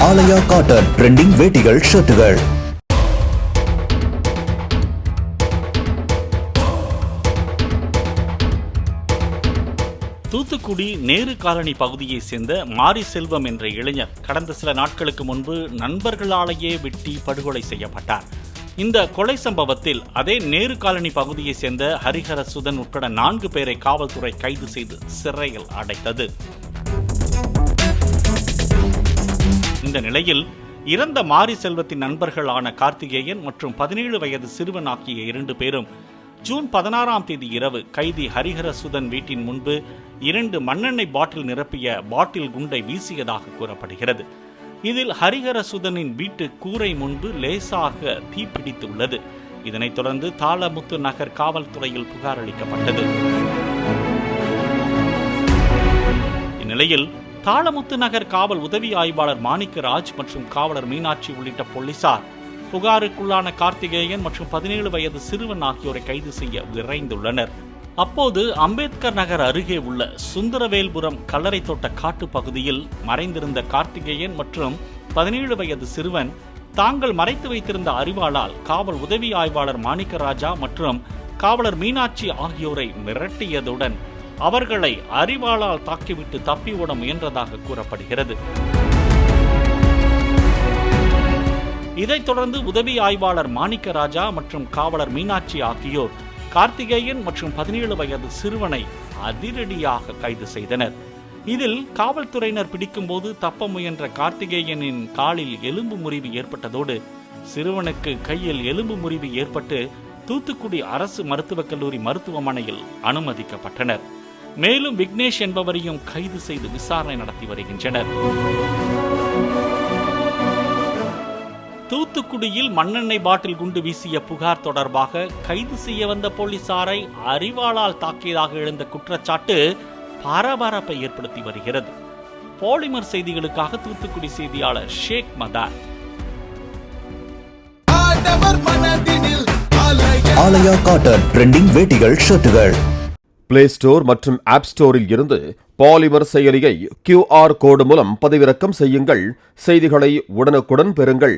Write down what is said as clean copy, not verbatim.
ஆலயா cotton trending வேட்டிகள் ஷர்ட்டுகள். Thoothukudi Nehru colony பகுதியை சேர்ந்த மாரி செல்வம் என்ற இளைஞர் கடந்த சில நாட்களுக்கு முன்பு நண்பர்களாலேயே வெட்டி படுகொலை செய்யப்பட்டார். இந்த கொலை சம்பவத்தில் அதே நேரு காலனி பகுதியை சேர்ந்த ஹரிஹரசுதன் உட்பட 4 பேரை காவல்துறை கைது செய்து சிறையில் அடைத்தது. இந்த நிலையில் இறந்த மாரி செல்வத்தின் நண்பர்களான கார்த்திகேயன் மற்றும் 17 வயது சிறுவன் ஆகிய 2 பேரும் ஜூன் 16ஆம் தேதி இரவு கைதி ஹரிஹரசுதன் வீட்டின் முன்பு 2 மண்ணெண்ணெய் பாட்டில் நிரப்பிய பாட்டில் குண்டை வீசியதாக கூறப்படுகிறது. இதில் ஹரிஹரசுதனின் வீட்டு கூரை முன்பு லேசாக தீப்பிடித்து உள்ளது. இதனைத் தொடர்ந்து தாளமுத்து நகர் காவல்துறையில் புகார் அளிக்கப்பட்டது. இந்நிலையில் தாளமுத்து நகர் காவல் உதவி ஆய்வாளர் மாணிக்கராஜ் மற்றும் காவலர் மீனாட்சி உள்ளிட்ட போலீசார் புகாருக்குள்ளான கார்த்திகேயன் மற்றும் 17 வயது சிறுவன் ஆகியோரை கைது செய்ய விரைந்துள்ளனர். அப்போது அம்பேத்கர் நகர் அருகே உள்ள சுந்தரவேல்புரம் கல்லறை தோட்ட காட்டு பகுதியில் மறைந்திருந்த கார்த்திகேயன் மற்றும் 17 வயது சிறுவன் தாங்கள் மறைத்து வைத்திருந்த அரிவாளால் காவல் உதவி ஆய்வாளர் மாணிக்கராஜா மற்றும் காவலர் மீனாட்சி ஆகியோரை மிரட்டியதுடன் அவர்களை அரிவாளால் தாக்கிவிட்டு தப்பி ஓட முயன்றதாக கூறப்படுகிறது. இதைத் தொடர்ந்து உதவி ஆய்வாளர் மாணிக்கராஜா மற்றும் காவலர் மீனாட்சி ஆகியோர் கார்த்திகேயன் மற்றும் 17 வயது சிறுவனை அதிரடியாக கைது செய்தனர். இதில் காவல்துறையினர் பிடிக்கும் போது தப்ப முயன்ற கார்த்திகேயனின் காலில் எலும்பு முறிவு ஏற்பட்டதோடு சிறுவனுக்கு கையில் எலும்பு முறிவு ஏற்பட்டு தூத்துக்குடி அரசு மருத்துவக் கல்லூரி மருத்துவமனையில் அனுமதிக்கப்பட்டனர். மேலும் விக்னேஷ் என்பவரையும் கைது செய்து விசாரணை நடத்தி வருகின்றனர். தூத்துக்குடியில் மண்ணெண்ணெய் பாட்டில் குண்டு வீசிய புகார் தொடர்பாக கைது செய்ய வந்த போலீசாரை அரிவாளால் தாக்கியதாக எழுந்த குற்றச்சாட்டு பரபரப்பை ஏற்படுத்தி வருகிறது. பாலிமர் செய்திகளுக்காக தூத்துக்குடி செய்தியாளர் ஷேக் மதார். ஆலயா காட்டன் ட்ரெண்டிங் வேட்டிகள் ஷர்ட்டுகள். பிளே ஸ்டோர் மற்றும் ஆப் ஸ்டோரில் இருந்து பாலிமர் செயலியை QR கோடு மூலம் பதிவிறக்கம் செய்யுங்கள். செய்திகளை உடனுக்குடன் பெறுங்கள்.